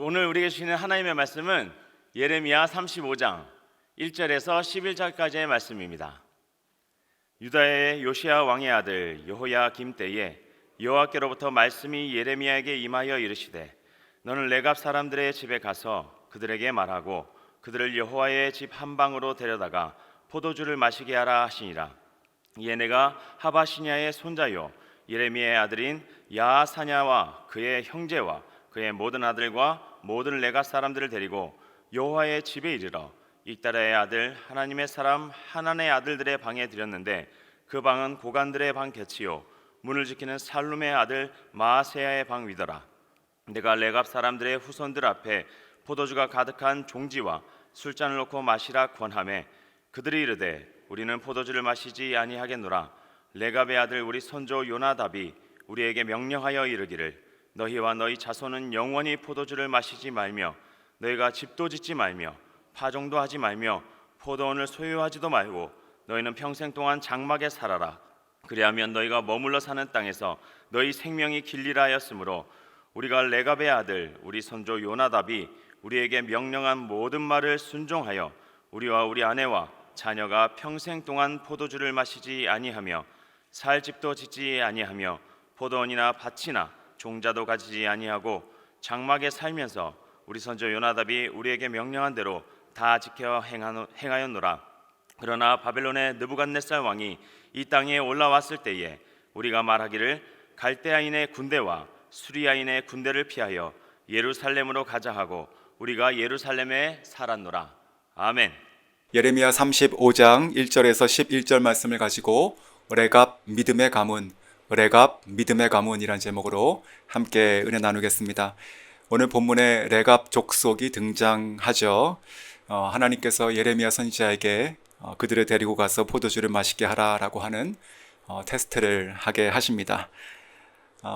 오늘 우리에게 주시는 하나님의 말씀은 예레미야 35장 1절에서 11절까지의 말씀입니다. 유다의 요시야 왕의 아들 여호야김 때에 여호와께로부터 말씀이 예레미야에게 임하여 이르시되 너는 레갑 사람들의 집에 가서 그들에게 말하고 그들을 여호와의 집 한 방으로 데려다가 포도주를 마시게 하라 하시니라. 이에 내가 하바시냐의 손자요 예레미야의 아들인 야사냐와 그의 형제와 그의 모든 아들과 모든 레갑 사람들을 데리고 여호와의 집에 이르러 익다라의 아들 하나님의 사람 하난의 아들들의 방에 들였는데 그 방은 고관들의 방 곁이요 문을 지키는 살룸의 아들 마아세야의 방 위더라. 내가 레갑 사람들의 후손들 앞에 포도주가 가득한 종지와 술잔을 놓고 마시라 권하매 그들이 이르되 우리는 포도주를 마시지 아니하겠노라. 레갑의 아들 우리 손조 요나답이 우리에게 명령하여 이르기를 너희와 너희 자손은 영원히 포도주를 마시지 말며 너희가 집도 짓지 말며 파종도 하지 말며 포도원을 소유하지도 말고 너희는 평생 동안 장막에 살아라. 그리하면 너희가 머물러 사는 땅에서 너희 생명이 길리라 하였으므로 우리가 레갑의 아들 우리 손조 요나답이 우리에게 명령한 모든 말을 순종하여 우리와 우리 아내와 자녀가 평생 동안 포도주를 마시지 아니하며 살 집도 짓지 아니하며 포도원이나 밭이나 종자도 가지지 아니하고 장막에 살면서 우리 손조 요나답이 우리에게 명령한 대로 다 지켜 행하였노라. 그러나 바벨론의 느부갓네살 왕이 이 땅에 올라왔을 때에 우리가 말하기를 갈대아인의 군대와 수리아인의 군대를 피하여 예루살렘으로 가자 하고 우리가 예루살렘에 살았노라. 아멘. 예레미야 35장 1절에서 11절 말씀을 가지고 레갑 믿음의 가문, 레갑 믿음의 가문이라는 제목으로 함께 은혜 나누겠습니다. 오늘 본문에 레갑 족속이 등장하죠. 하나님께서 예레미야 선지자에게 그들을 데리고 가서 포도주를 마시게 하라라고 하는 테스트를 하게 하십니다.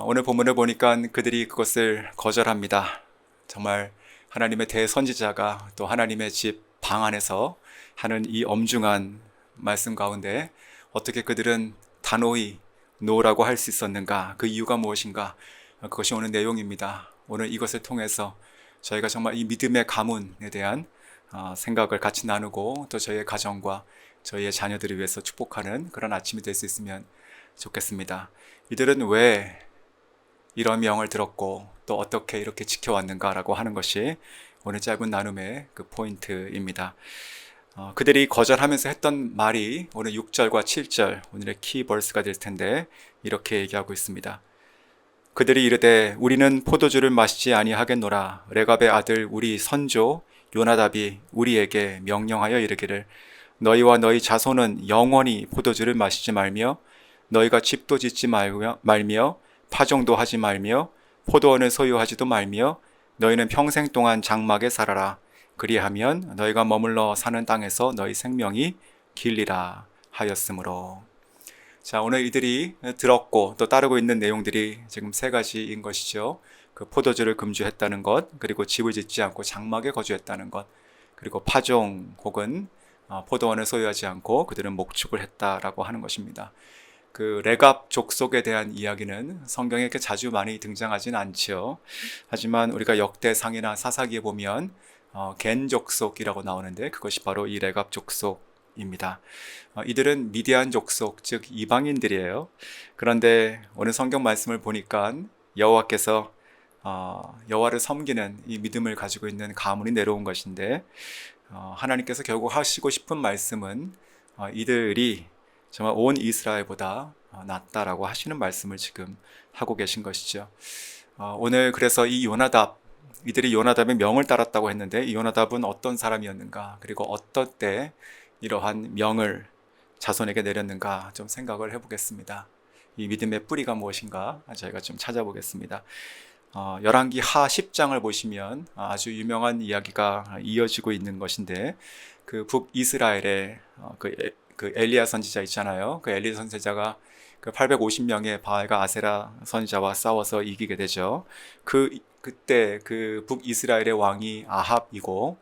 오늘 본문을 보니까 그들이 그것을 거절합니다. 정말 하나님의 대선지자가 또 하나님의 집 방 안에서 하는 이 엄중한 말씀 가운데 어떻게 그들은 단호히 노라고 할 수 있었는가? 그 이유가 무엇인가? 그것이 오늘 내용입니다. 오늘 이것을 통해서 저희가 정말 이 믿음의 가문에 대한 생각을 같이 나누고 또 저희의 가정과 저희의 자녀들을 위해서 축복하는 그런 아침이 될 수 있으면 좋겠습니다. 이들은 왜 이런 명을 들었고 또 어떻게 이렇게 지켜왔는가라고 하는 것이 오늘 짧은 나눔의 그 포인트입니다. 그들이 거절하면서 했던 말이 오늘 6절과 7절 오늘의 키버스가 될 텐데 이렇게 얘기하고 있습니다. 그들이 이르되 우리는 포도주를 마시지 아니하겠노라. 레갑의 아들 우리 선조 요나답이 우리에게 명령하여 이르기를 너희와 너희 자손은 영원히 포도주를 마시지 말며 너희가 집도 짓지 말며 파종도 하지 말며 포도원을 소유하지도 말며 너희는 평생 동안 장막에 살아라. 그리하면 너희가 머물러 사는 땅에서 너희 생명이 길리라 하였으므로. 자, 오늘 이들이 들었고 또 따르고 있는 내용들이 지금 세 가지인 것이죠. 그 포도주를 금주했다는 것, 그리고 집을 짓지 않고 장막에 거주했다는 것, 그리고 파종 혹은 포도원을 소유하지 않고 그들은 목축을 했다라고 하는 것입니다. 그 레갑 족속에 대한 이야기는 성경에 이렇게 자주 많이 등장하진 않죠. 하지만 우리가 역대상이나 사사기에 보면 겐 족속이라고 나오는데 그것이 바로 이 레갑 족속입니다. 이들은 미디안 족속, 즉 이방인들이에요. 그런데 오늘 성경 말씀을 보니까 여호와께서 여호와를 섬기는 이 믿음을 가지고 있는 가문이 내려온 것인데 하나님께서 결국 하시고 싶은 말씀은 이들이 정말 온 이스라엘보다 낫다라고 하시는 말씀을 지금 하고 계신 것이죠. 오늘 그래서 이 요나답, 이들이 요나답의 명을 따랐다고 했는데 이 요나답은 어떤 사람이었는가, 그리고 어떤 때 이러한 명을 자손에게 내렸는가 좀 생각을 해보겠습니다. 이 믿음의 뿌리가 무엇인가 저희가 좀 찾아보겠습니다. 열왕기 하 10장을 보시면 아주 유명한 이야기가 이어지고 있는 것인데 그 북이스라엘의 그 엘리야 선지자 있잖아요. 그 엘리야 선지자가 그 850명의 바알과 아세라 선지자와 싸워서 이기게 되죠. 그때 그 북이스라엘의 왕이 아합이고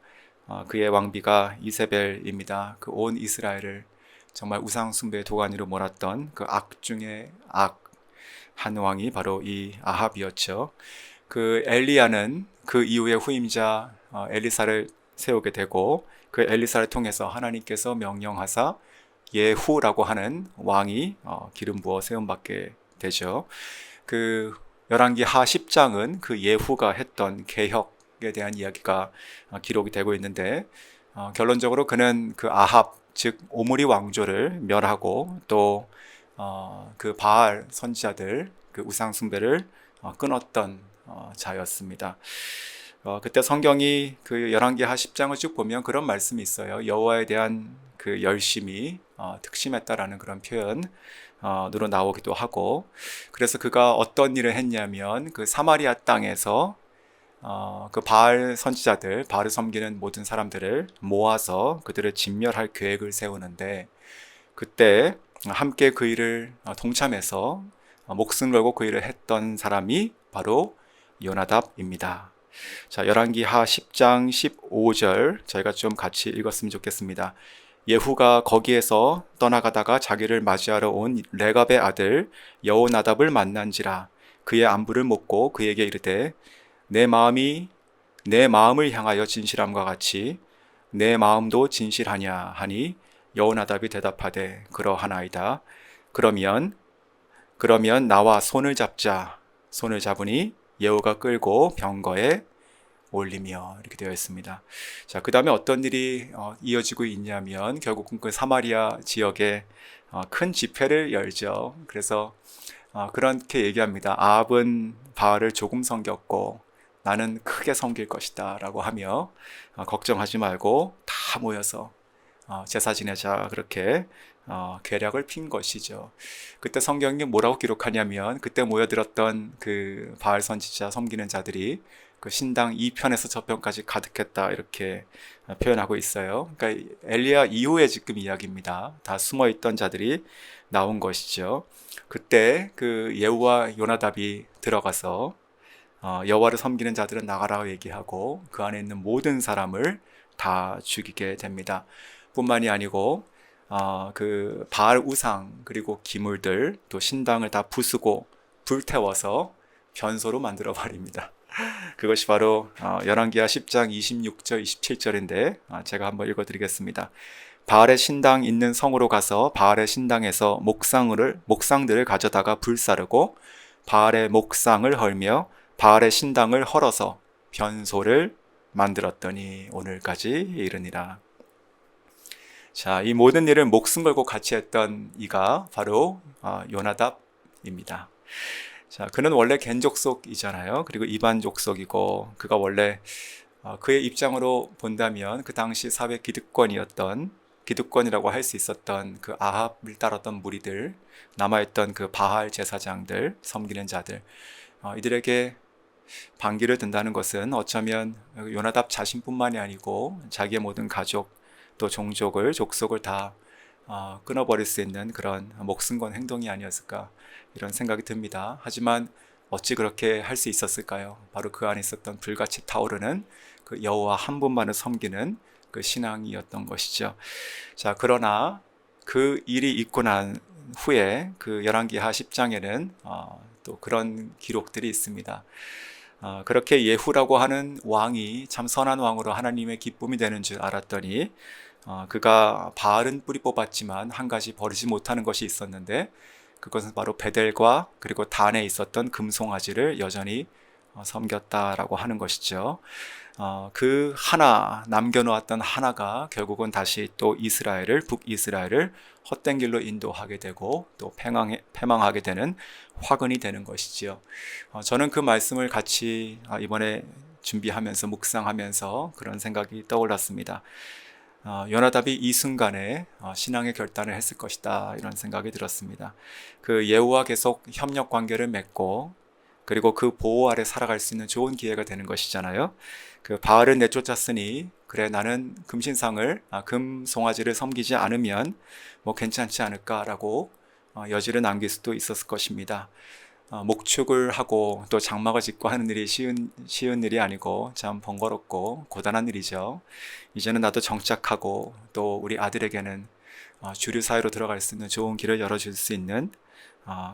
그의 왕비가 이세벨입니다. 그 온 이스라엘을 정말 우상 숭배의 도가니로 몰았던 그 악 중에 악 한 왕이 바로 이 아합이었죠. 그 엘리야는 그 이후에 후임자 엘리사를 세우게 되고 그 엘리사를 통해서 하나님께서 명령하사 예후라고 하는 왕이 기름 부어 세움 받게 되죠. 그 열왕기 하 10장은 그 예후가 했던 개혁에 대한 이야기가 기록이 되고 있는데 결론적으로 그는 그 아합 즉 오므리 왕조를 멸하고 또 그 바알 선지자들 그 우상 숭배를 끊었던 자였습니다. 그때 성경이 그 열왕기 하 10장을 쭉 보면 그런 말씀이 있어요. 여호와에 대한 그 열심이 특심했다라는 그런 표현으로 나오기도 하고, 그래서 그가 어떤 일을 했냐면 그 사마리아 땅에서 그 바알 선지자들, 바알을 섬기는 모든 사람들을 모아서 그들을 진멸할 계획을 세우는데, 그때 함께 그 일을 동참해서 목숨 걸고 그 일을 했던 사람이 바로 요나답입니다. 자, 열왕기 하 10장 15절 저희가 좀 같이 읽었으면 좋겠습니다. 예후가 거기에서 떠나가다가 자기를 맞이하러 온 레갑의 아들 여호나답을 만난지라. 그의 안부를 묻고 그에게 이르되 내 마음이 내 마음을 향하여 진실함과 같이 내 마음도 진실하냐 하니 여호나답이 대답하되 그러하나이다. 그러면 나와 손을 잡자. 손을 잡으니 예후가 끌고 병거에 올리며 이렇게 되어 있습니다. 자, 그 다음에 어떤 일이 이어지고 있냐면 결국은 그 사마리아 지역에 큰 집회를 열죠. 그래서 그렇게 얘기합니다. 아합은 바알을 조금 섬겼고 나는 크게 섬길 것이다 라고 하며 걱정하지 말고 다 모여서 제사 지내자 그렇게 계략을 핀 것이죠. 그때 성경이 뭐라고 기록하냐면 그때 모여들었던 그 바알 선지자 섬기는 자들이 그 신당 2편에서 저편까지 가득했다 이렇게 표현하고 있어요. 그러니까 엘리야 이후에 지금 이야기입니다. 다 숨어있던 자들이 나온 것이죠. 그때 그 예후와 요나답이 들어가서 여호와를 섬기는 자들은 나가라고 얘기하고 그 안에 있는 모든 사람을 다 죽이게 됩니다. 뿐만이 아니고 그 바알 우상 그리고 기물들 또 신당을 다 부수고 불태워서 변소로 만들어 버립니다. 그것이 바로 열왕기하 10장 26절 27절인데 제가 한번 읽어드리겠습니다. 바알의 신당 있는 성으로 가서 바알의 신당에서 목상들을 가져다가 불사르고 바알의 목상을 헐며 바알의 신당을 헐어서 변소를 만들었더니 오늘까지 이르니라. 자, 이 모든 일을 목숨 걸고 같이 했던 이가 바로 요나답입니다. 자, 그는 원래 겐 족속이잖아요. 그리고 이반 족속이고 그가 원래 그의 입장으로 본다면 그 당시 사회 기득권이라고 할 수 있었던 그 아합을 따랐던 무리들, 남아있던 그 바알 제사장들, 섬기는 자들, 이들에게 반기를 든다는 것은 어쩌면 요나답 자신뿐만이 아니고 자기의 모든 가족 또 족속을 다 끊어버릴 수 있는 그런 목숨 건 행동이 아니었을까 이런 생각이 듭니다. 하지만 어찌 그렇게 할 수 있었을까요? 바로 그 안에 있었던 불같이 타오르는 그 여호와 한 분만을 섬기는 그 신앙이었던 것이죠. 자, 그러나 그 일이 있고 난 후에 그 열왕기하 10장에는 또 그런 기록들이 있습니다. 그렇게 예후라고 하는 왕이 참 선한 왕으로 하나님의 기쁨이 되는 줄 알았더니 그가 바알은 뿌리 뽑았지만 한 가지 버리지 못하는 것이 있었는데 그것은 바로 베델과 그리고 단에 있었던 금송아지를 여전히 섬겼다라고 하는 것이죠. 그 하나 남겨놓았던 하나가 결국은 다시 또 북이스라엘을 헛된 길로 인도하게 되고 또 패망하게 되는 화근이 되는 것이지요. 저는 그 말씀을 같이 이번에 준비하면서 묵상하면서 그런 생각이 떠올랐습니다. 요나답이 이 순간에 신앙의 결단을 했을 것이다 이런 생각이 들었습니다. 그 예후와 계속 협력 관계를 맺고 그리고 그 보호 아래 살아갈 수 있는 좋은 기회가 되는 것이잖아요. 그 바알을 내쫓았으니 그래 나는 금송아지를 섬기지 않으면 뭐 괜찮지 않을까라고 여지를 남길 수도 있었을 것입니다. 목축을 하고 또 장막을 짓고 하는 일이 쉬운 일이 아니고 참 번거롭고 고단한 일이죠. 이제는 나도 정착하고 또 우리 아들에게는 주류 사회로 들어갈 수 있는 좋은 길을 열어줄 수 있는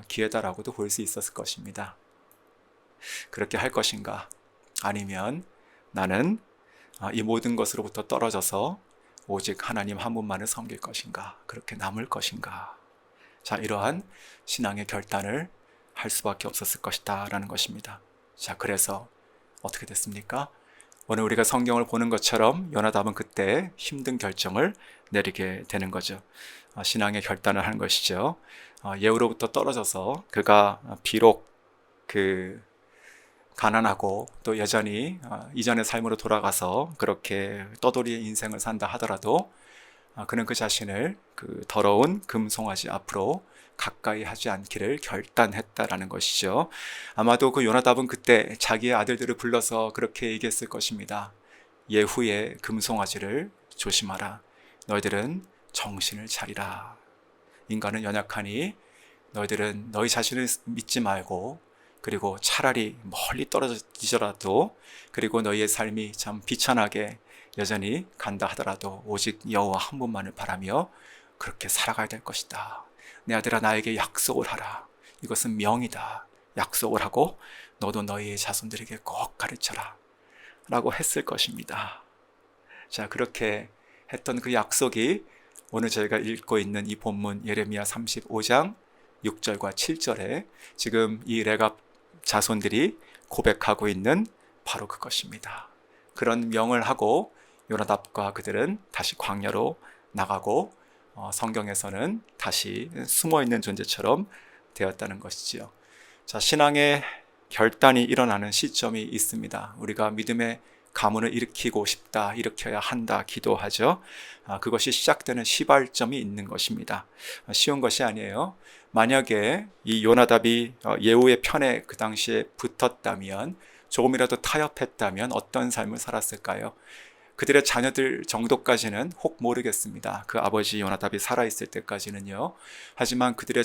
기회다라고도 볼 수 있었을 것입니다. 그렇게 할 것인가? 아니면 나는 이 모든 것으로부터 떨어져서 오직 하나님 한 분만을 섬길 것인가? 그렇게 남을 것인가? 자, 이러한 신앙의 결단을 할 수밖에 없었을 것이다 라는 것입니다. 자, 그래서 어떻게 됐습니까? 오늘 우리가 성경을 보는 것처럼 요나답은 그때 힘든 결정을 내리게 되는 거죠. 신앙의 결단을 하는 것이죠. 예후로부터 떨어져서 그가 비록 그 가난하고 또 여전히 이전의 삶으로 돌아가서 그렇게 떠돌이의 인생을 산다 하더라도 그는 그 자신을 그 더러운 금송아지 앞으로 가까이 하지 않기를 결단했다라는 것이죠. 아마도 그 요나답은 그때 자기의 아들들을 불러서 그렇게 얘기했을 것입니다. 예후의 금송아지를 조심하라. 너희들은 정신을 차리라. 인간은 연약하니 너희들은 너희 자신을 믿지 말고 그리고 차라리 멀리 떨어지더라도 그리고 너희의 삶이 참 비천하게 여전히 간다 하더라도 오직 여호와 한 분만을 바라며 그렇게 살아가야 될 것이다. 내 아들아 나에게 약속을 하라. 이것은 명이다. 약속을 하고 너도 너희의 자손들에게 꼭 가르쳐라 라고 했을 것입니다. 자, 그렇게 했던 그 약속이 오늘 저희가 읽고 있는 이 본문 예레미야 35장 6절과 7절에 지금 이 레갑 자손들이 고백하고 있는 바로 그것입니다. 그런 명을 하고 요나답과 그들은 다시 광야로 나가고 성경에서는 다시 숨어있는 존재처럼 되었다는 것이지요. 자, 신앙의 결단이 일어나는 시점이 있습니다. 우리가 믿음의 가문을 일으키고 싶다, 일으켜야 한다, 기도하죠. 그것이 시작되는 시발점이 있는 것입니다. 쉬운 것이 아니에요. 만약에 이 요나답이 예후의 편에 그 당시에 붙었다면, 조금이라도 타협했다면 어떤 삶을 살았을까요? 그들의 자녀들 정도까지는 혹 모르겠습니다. 그 아버지 요나답이 살아있을 때까지는요. 하지만 그들의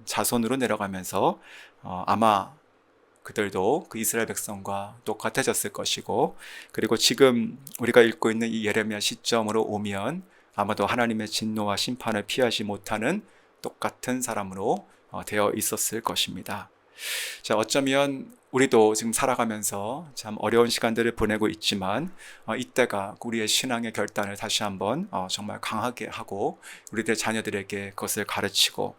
자손으로 내려가면서 아마 그들도 그 이스라엘 백성과 똑같아졌을 것이고, 그리고 지금 우리가 읽고 있는 이 예레미야 시점으로 오면 아마도 하나님의 진노와 심판을 피하지 못하는 똑같은 사람으로 되어 있었을 것입니다. 자, 어쩌면 우리도 지금 살아가면서 참 어려운 시간들을 보내고 있지만 이때가 우리의 신앙의 결단을 다시 한번 정말 강하게 하고 우리들 자녀들에게 그것을 가르치고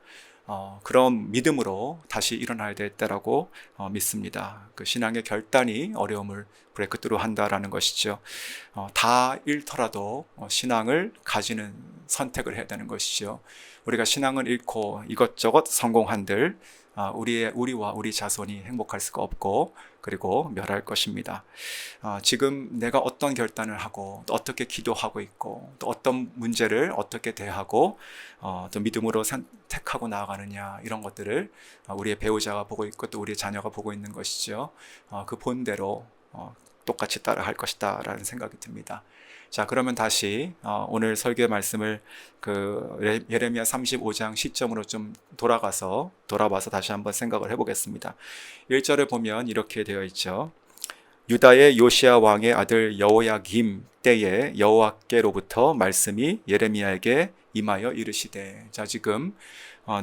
그런 믿음으로 다시 일어나야 될 때라고 믿습니다. 그 신앙의 결단이 어려움을 브레이크트루 한다라는 것이죠. 다 잃더라도 신앙을 가지는 선택을 해야 되는 것이죠. 우리가 신앙을 잃고 이것저것 성공한들 우리와 우리 자손이 행복할 수가 없고 그리고 멸할 것입니다. 지금 내가 어떤 결단을 하고 또 어떻게 기도하고 있고 또 어떤 문제를 어떻게 대하고 또 믿음으로 선택하고 나아가느냐, 이런 것들을 우리의 배우자가 보고 있고 또 우리의 자녀가 보고 있는 것이죠. 그 본대로 똑같이 따라할 것이다 라는 생각이 듭니다. 자, 그러면 다시 오늘 설교의 말씀을 그 예레미야 35장 시점으로 좀 돌아봐서 다시 한번 생각을 해보겠습니다. 1절을 보면 이렇게 되어 있죠. 유다의 요시야 왕의 아들 여호야김 때에 여호와께로부터 말씀이 예레미야에게 임하여 이르시되. 자, 지금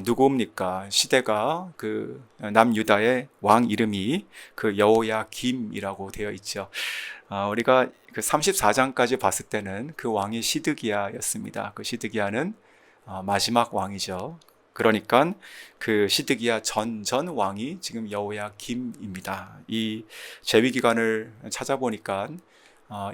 누구입니까? 시대가 그 남유다의 왕 이름이 그 여호야김이라고 되어 있죠. 우리가 그 34장까지 봤을 때는 그 왕이 시드기야였습니다. 그 시드기야는 마지막 왕이죠. 그러니까 그 시드기야 전 왕이 지금 여호야김입니다. 이 재위 기간을 찾아보니까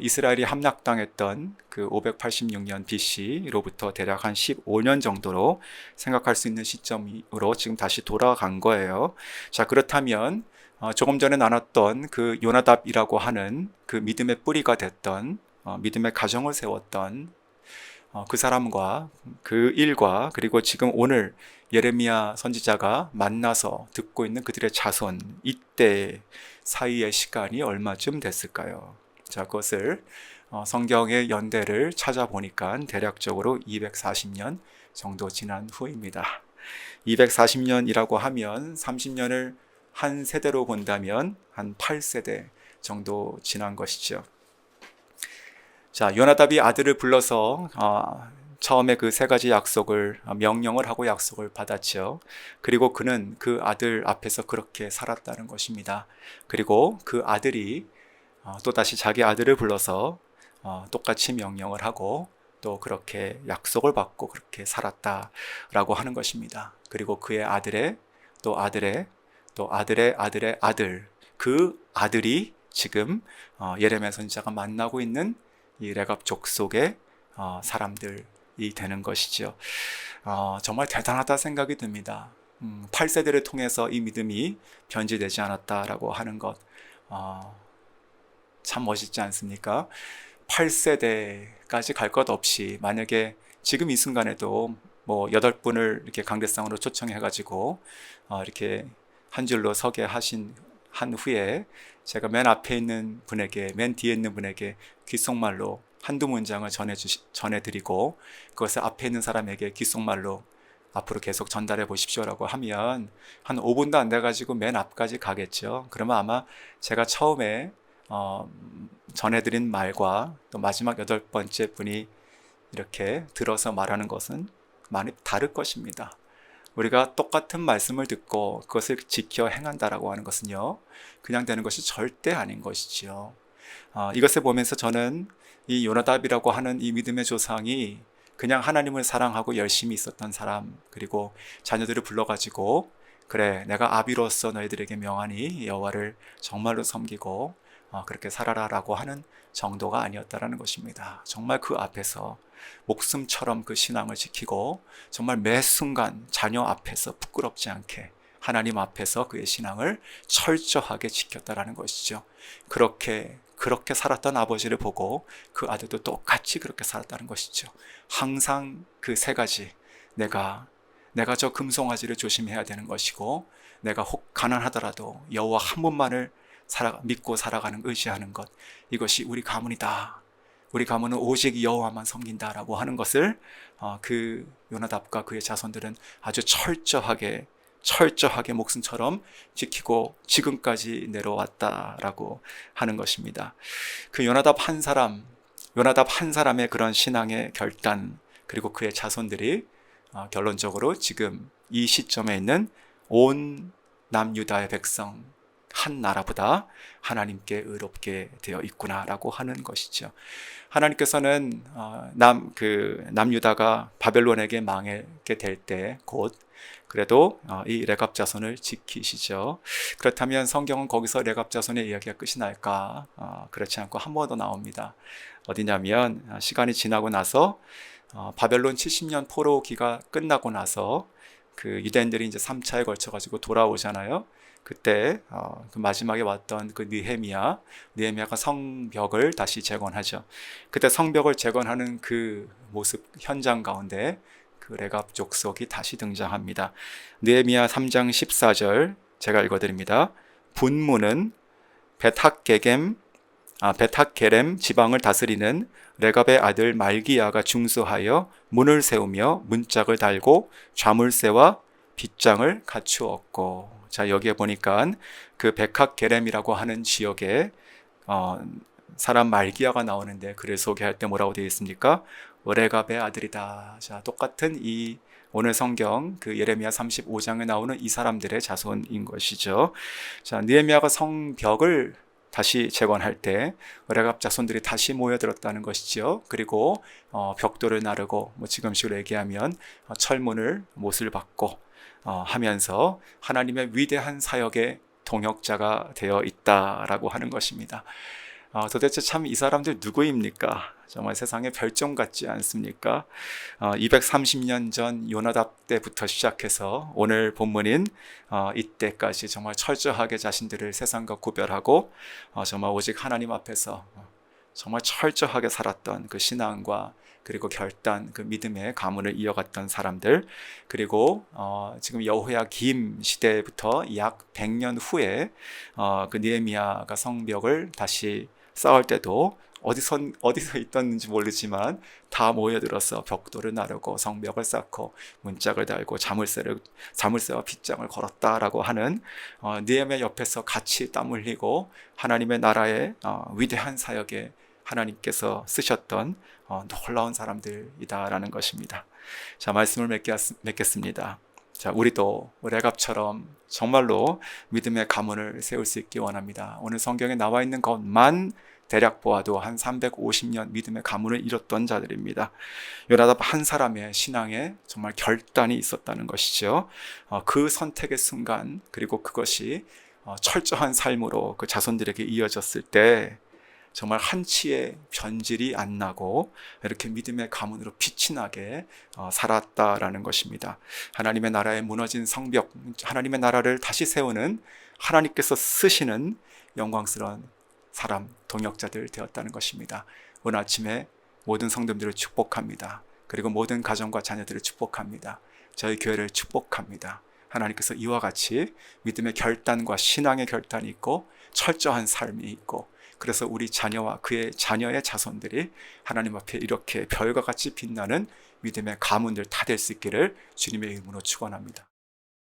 이스라엘이 함락당했던 그 586년 BC로부터 대략 한 15년 정도로 생각할 수 있는 시점으로 지금 다시 돌아간 거예요. 자, 그렇다면 조금 전에 나눴던 그 요나답이라고 하는 그 믿음의 뿌리가 됐던 믿음의 가정을 세웠던 그 사람과 그 일과 그리고 지금 오늘 예레미야 선지자가 만나서 듣고 있는 그들의 자손, 이때 사이의 시간이 얼마쯤 됐을까요? 자, 그것을 성경의 연대를 찾아보니까 대략적으로 240년 정도 지난 후입니다. 240년이라고 하면 30년을 한 세대로 본다면 한 8세대 정도 지난 것이죠. 자, 요나답이 아들을 불러서 처음에 그 세 가지 약속을 명령을 하고 약속을 받았죠. 그리고 그는 그 아들 앞에서 그렇게 살았다는 것입니다. 그리고 그 아들이 또다시 자기 아들을 불러서 똑같이 명령을 하고 또 그렇게 약속을 받고 그렇게 살았다라고 하는 것입니다. 그리고 그의 아들의 또 아들의 또 아들의 아들의 아들, 그 아들이 지금 예레미야 선지자가 만나고 있는 이 레갑 족속의 사람들이 되는 것이죠. 정말 대단하다 생각이 듭니다. 8세대를 통해서 이 믿음이 변질되지 않았다라고 하는 것, 참 멋있지 않습니까? 8세대까지 갈 것 없이 만약에 지금 이 순간에도 뭐 8분을 이렇게 강대상으로 초청해가지고 이렇게 한 줄로 서게 한 후에 제가 맨 앞에 있는 분에게, 맨 뒤에 있는 분에게 귓속말로 한두 문장을 전해드리고 그것을 앞에 있는 사람에게 귓속말로 앞으로 계속 전달해 보십시오라고 하면 한 5분도 안 돼가지고 맨 앞까지 가겠죠. 그러면 아마 제가 처음에 전해드린 말과 또 마지막 8번째 분이 이렇게 들어서 말하는 것은 많이 다를 것입니다. 우리가 똑같은 말씀을 듣고 그것을 지켜 행한다라고 하는 것은요, 그냥 되는 것이 절대 아닌 것이지요. 이것을 보면서 저는 이 요나답이라고 하는 이 믿음의 조상이 그냥 하나님을 사랑하고 열심히 있었던 사람, 그리고 자녀들을 불러가지고 그래, 내가 아비로서 너희들에게 명하니 여호와를 정말로 섬기고 그렇게 살아라라고 하는 정도가 아니었다라는 것입니다. 정말 그 앞에서 목숨처럼 그 신앙을 지키고 정말 매 순간 자녀 앞에서 부끄럽지 않게 하나님 앞에서 그의 신앙을 철저하게 지켰다라는 것이죠. 그렇게 살았던 아버지를 보고 그 아들도 똑같이 그렇게 살았다는 것이죠. 항상 그 세 가지, 내가 저 금송아지를 조심해야 되는 것이고, 내가 혹 가난하더라도 여호와 한 분만을 믿고 살아가는, 의지하는 것, 이것이 우리 가문이다. 우리 가문은 오직 여호와만 섬긴다라고 하는 것을 그 요나답과 그의 자손들은 아주 철저하게 목숨처럼 지키고 지금까지 내려왔다라고 하는 것입니다. 그 요나답 한 사람의 그런 신앙의 결단, 그리고 그의 자손들이 결론적으로 지금 이 시점에 있는 온 남유다의 백성 한 나라보다 하나님께 의롭게 되어 있구나라고 하는 것이죠. 하나님께서는 남유다가 바벨론에게 망하게 될 때 곧 그래도 이 레갑 자손을 지키시죠. 그렇다면 성경은 거기서 레갑 자손의 이야기가 끝이 날까? 그렇지 않고 한 번 더 나옵니다. 어디냐면 시간이 지나고 나서 바벨론 70년 포로기가 끝나고 나서 그 유대인들이 이제 3차에 걸쳐 가지고 돌아오잖아요. 그때 그 마지막에 왔던 그 느헤미야가 성벽을 다시 재건하죠. 그때 성벽을 재건하는 그 모습 현장 가운데 그 레갑 족속이 다시 등장합니다. 느헤미야 3장 14절 제가 읽어드립니다. 분문은 벳학게렘 지방을 다스리는 레갑의 아들 말기야가 중수하여 문을 세우며 문짝을 달고 좌물쇠와 빗장을 갖추었고. 자, 여기에 보니까 그 벳학게렘이라고 하는 지역에 사람 말기야가 나오는데 그를 소개할 때 뭐라고 되어 있습니까? 레갑의 아들이다. 자, 똑같은 이 오늘 성경 그 예레미야 35장에 나오는 이 사람들의 자손인 것이죠. 자, 느헤미야가 성벽을 다시 재건할 때 레갑 자손들이 다시 모여들었다는 것이죠. 그리고 벽돌을 나르고 지금식으로 얘기하면 철문을 못을 박고 하면서 하나님의 위대한 사역의 동역자가 되어 있다라고 하는 것입니다. 도대체 참 이 사람들 누구입니까? 정말 세상에 별종 같지 않습니까? 230년 전 요나답 때부터 시작해서 오늘 본문인 이때까지 정말 철저하게 자신들을 세상과 구별하고 정말 오직 하나님 앞에서 정말 철저하게 살았던 그 신앙과 그리고 결단, 그 믿음의 가문을 이어갔던 사람들, 그리고 지금 여호야김 시대부터 약 100년 후에 그 느헤미야가 성벽을 다시 쌓을 때도 어디서 있었는지 모르지만 다 모여들어서 벽돌을 나르고 성벽을 쌓고 문짝을 달고 자물쇠와 빗장을 걸었다라고 하는 느헤미야 옆에서 같이 땀 흘리고 하나님의 나라의 위대한 사역에 하나님께서 쓰셨던 놀라운 사람들이다라는 것입니다. 자, 말씀을 맺겠습니다. 자, 우리도 레갑처럼 정말로 믿음의 가문을 세울 수 있기 원합니다. 오늘 성경에 나와 있는 것만 대략 보아도 한 350년 믿음의 가문을 이뤘던 자들입니다. 요나답 한 사람의 신앙에 정말 결단이 있었다는 것이죠. 그 선택의 순간, 그리고 그것이 철저한 삶으로 그 자손들에게 이어졌을 때 정말 한치의 변질이 안 나고 이렇게 믿음의 가문으로 빛이 나게 살았다라는 것입니다. 하나님의 나라의 무너진 성벽, 하나님의 나라를 다시 세우는 하나님께서 쓰시는 영광스러운 사람, 동역자들 되었다는 것입니다. 오늘 아침에 모든 성도들을 축복합니다. 그리고 모든 가정과 자녀들을 축복합니다. 저희 교회를 축복합니다. 하나님께서 이와 같이 믿음의 결단과 신앙의 결단이 있고 철저한 삶이 있고, 그래서 우리 자녀와 그의 자녀의 자손들이 하나님 앞에 이렇게 별과 같이 빛나는 믿음의 가문들 다 될 수 있기를 주님의 이름으로 축원합니다.